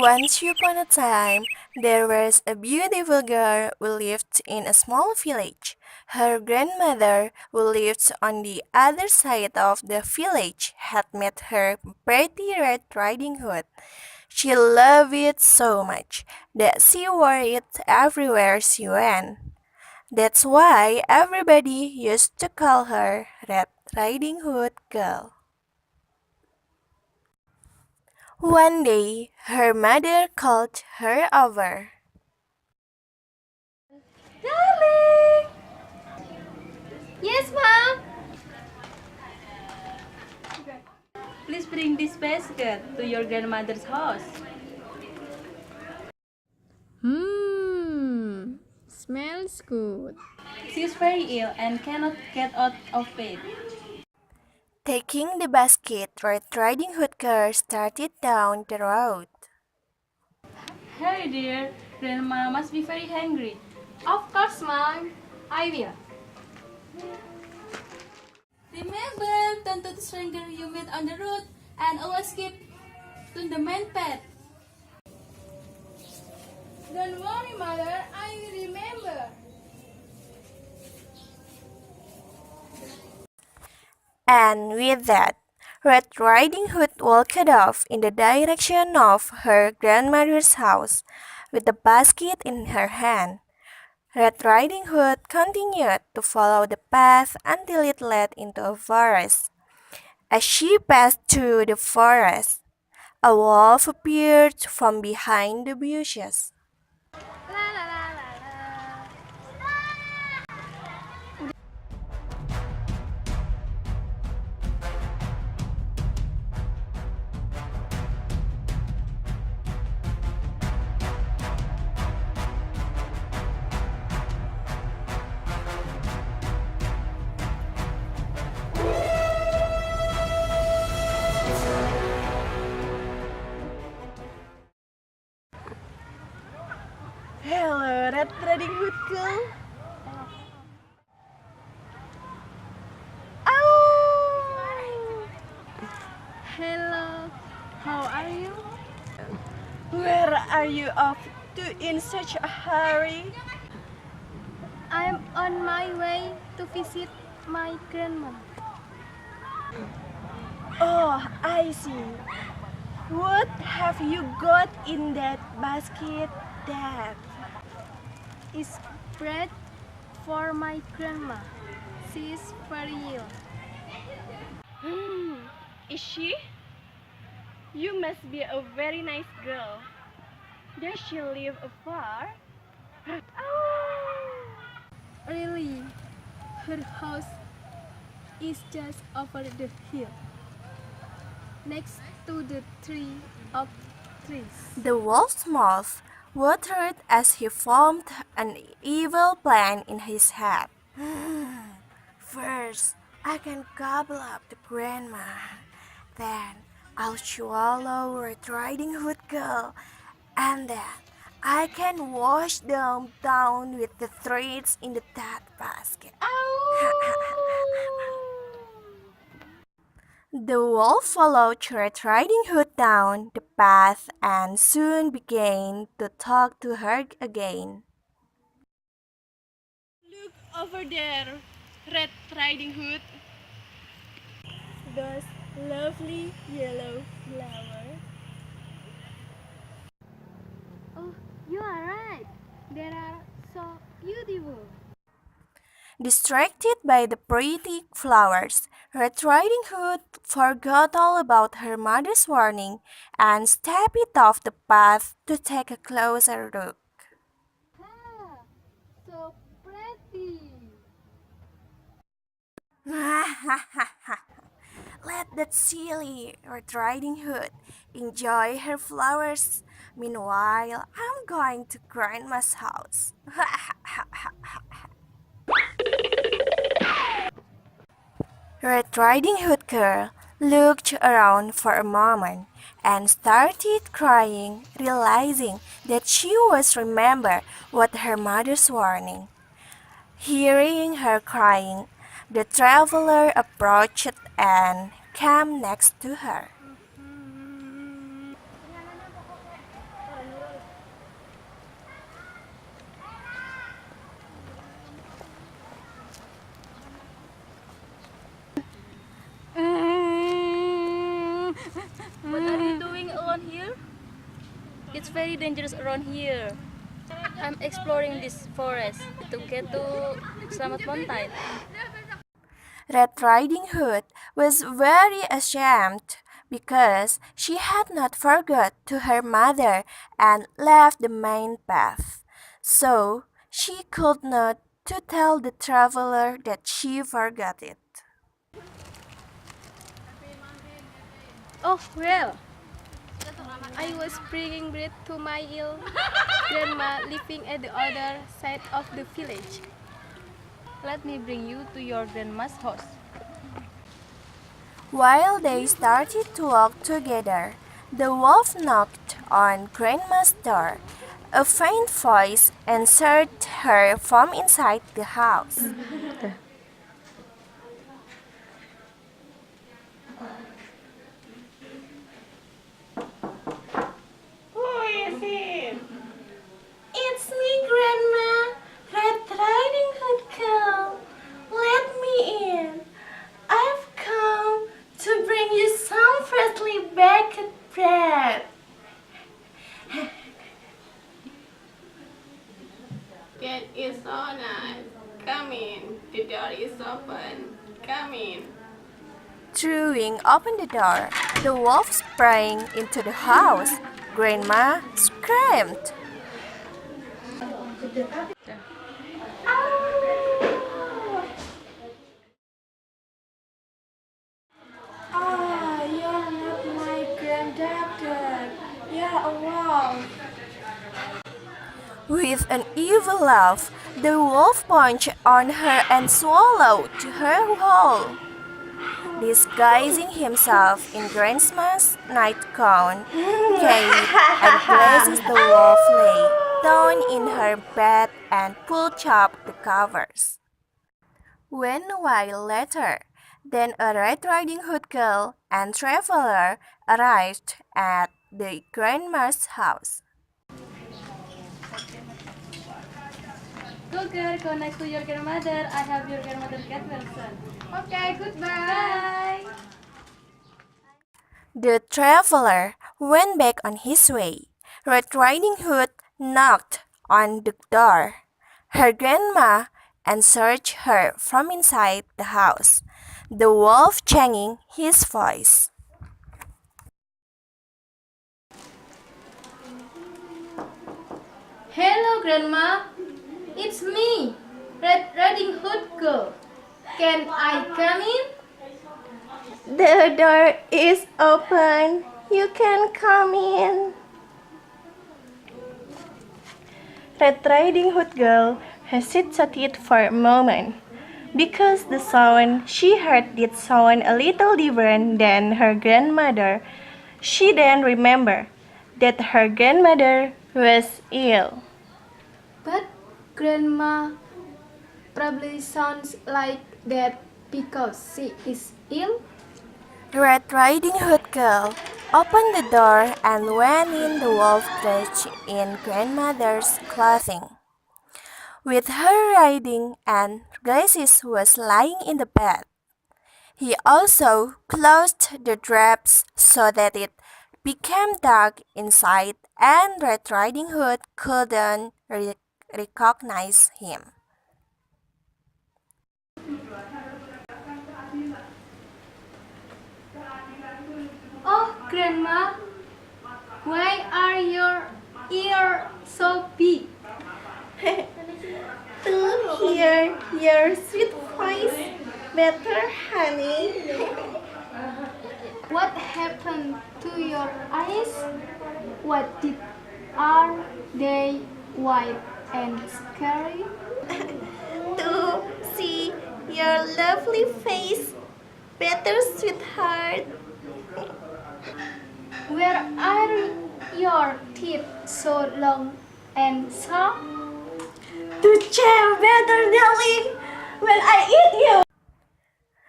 Once upon a time, there was a beautiful girl who lived in a small village. Her grandmother, who lived on the other side of the village, had made her a pretty Red Riding Hood. She loved it so much that she wore it everywhere she went. That's why everybody used to call her Red Riding Hood Girl. One day, her mother called her over. Darling! Yes, Mom! Please bring this basket to your grandmother's house. Smells good. She is very ill and cannot get out of bed. Taking the basket, Red Riding Hood girl started down the road. Hey dear, grandma must be very hungry. Of course, Mom. I will. Remember, don't to the stranger you meet on the road and always keep to the main path. Don't worry, Mother. I will remember. And with that, Red Riding Hood walked off in the direction of her grandmother's house with the basket in her hand. Red Riding Hood continued to follow the path until it led into a forest. As she passed through the forest, a wolf appeared from behind the bushes. La la la la la. Hello, Red Riding Hood girl. Oh! Hello. How are you? Where are you off to in such a hurry? I'm on my way to visit my grandma. Oh, I see. What have you got in that basket, Dad? It's bread for my grandma. She's very ill. Is she? You must be a very nice girl. Does she live afar? Oh! Really, her house is just over the hill, next to the tree of trees. The wolf's mouth watered as he formed an evil plan in his head. First, I can gobble up the grandma. Then, I'll swallow Red Riding Hood girl. And then, I can wash them down with the threads in the that basket. The wolf followed Red Riding Hood down the path and soon began to talk to her again. Look over there, Red Riding Hood. Those lovely yellow flowers. Oh, you are right. They are so beautiful. Distracted by the pretty flowers, Red Riding Hood forgot all about her mother's warning and stepped off the path to take a closer look. Ah, so pretty. Let that silly Red Riding Hood enjoy her flowers. Meanwhile, I'm going to Grandma's house. Red Riding Hood girl looked around for a moment and started crying, realizing that she was remember what her mother's warning. Hearing her crying, the traveler approached and came next to her. alone here? It's very dangerous around here. I'm exploring this forest to get to Slamet Mountain. Red Riding Hood was very ashamed because she had not forgot to her mother and left the main path. So she could not to tell the traveler that she forgot it. Oh, well, I was bringing bread to my ill grandma living at the other side of the village. Let me bring you to your grandma's house. While they started to walk together, the wolf knocked on Grandma's door. A faint voice answered her from inside the house. Who is it? It's me, Grandma, Red Riding Hood girl. Let me in. I've come to bring you some freshly baked bread. That is so nice. Come in. The door is open. Come in. Throwing open the door, the wolf sprang into the house. Grandma screamed. Ah, you're not my granddaughter. You're a wolf. With an evil laugh, the wolf punched on her and swallowed her whole. Disguising himself in Grandma's nightgown, cape, and glasses, the wolf lay down in her bed and pulled up the covers. When a while later, then a Red Riding Hood girl and traveler arrived at the grandma's house. Go girl, go next to your grandmother. I have your grandmother cat Wilson. Okay, goodbye. The traveler went back on his way. Red Riding Hood knocked on the door. Her grandma answered her from inside the house, the wolf changing his voice. Hello, Grandma. It's me, Red Riding Hood girl. Can I come in? The door is open. You can come in. Red Riding Hood girl hesitated for a moment because the sound she heard did sound a little different than her grandmother. She then remembered that her grandmother was ill. But Grandma probably sounds like that because she is ill. Red Riding Hood girl opened the door and went in. The wolf dressed in grandmother's clothing, with her riding and glasses, was lying in the bed. He also closed the drapes so that it became dark inside and Red Riding Hood couldn't recognize him. Oh, Grandma, why are your ears so big? To hear your sweet voice better, honey. What happened to your eyes? Are they white and scary? To see your lovely face better, sweetheart. Where are your teeth so long and sharp? To chew better, darling, when I eat you.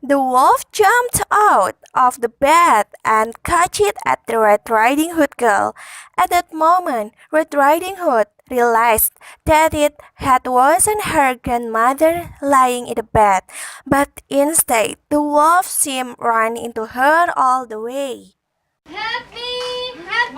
The wolf jumped out of the bed and catched at the Red Riding Hood girl. At that moment, Red Riding Hood realized that it wasn't her grandmother lying in the bed, but instead the wolf seemed run into her all the way. Help me! Help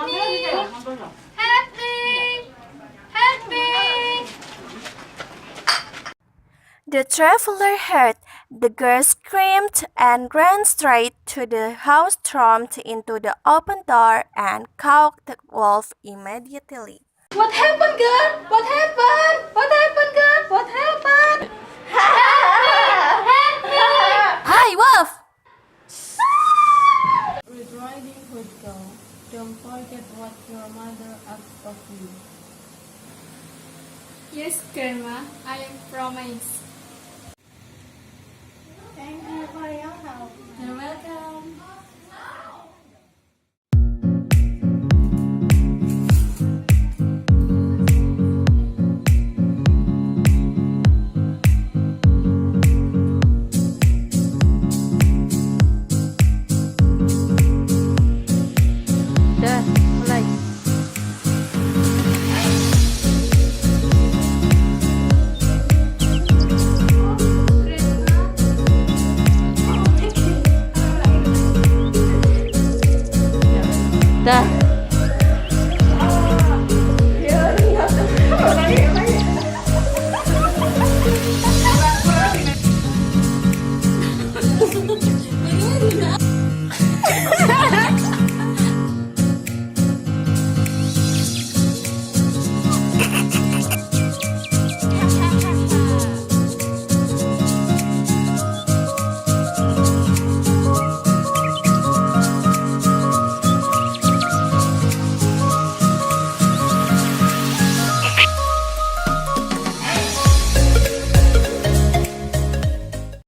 The traveler heard the girl screamed and ran straight to the house, stormed into the open door, and caught the wolf immediately. What happened, girl? What happened? What happened, girl? What happened? Hi, wolf! Red Riding Hood girl, don't forget what your mother asked of you. Yes, Grandma, I am promised. Thank you for your help. You're welcome. Dah, mulai. Dah.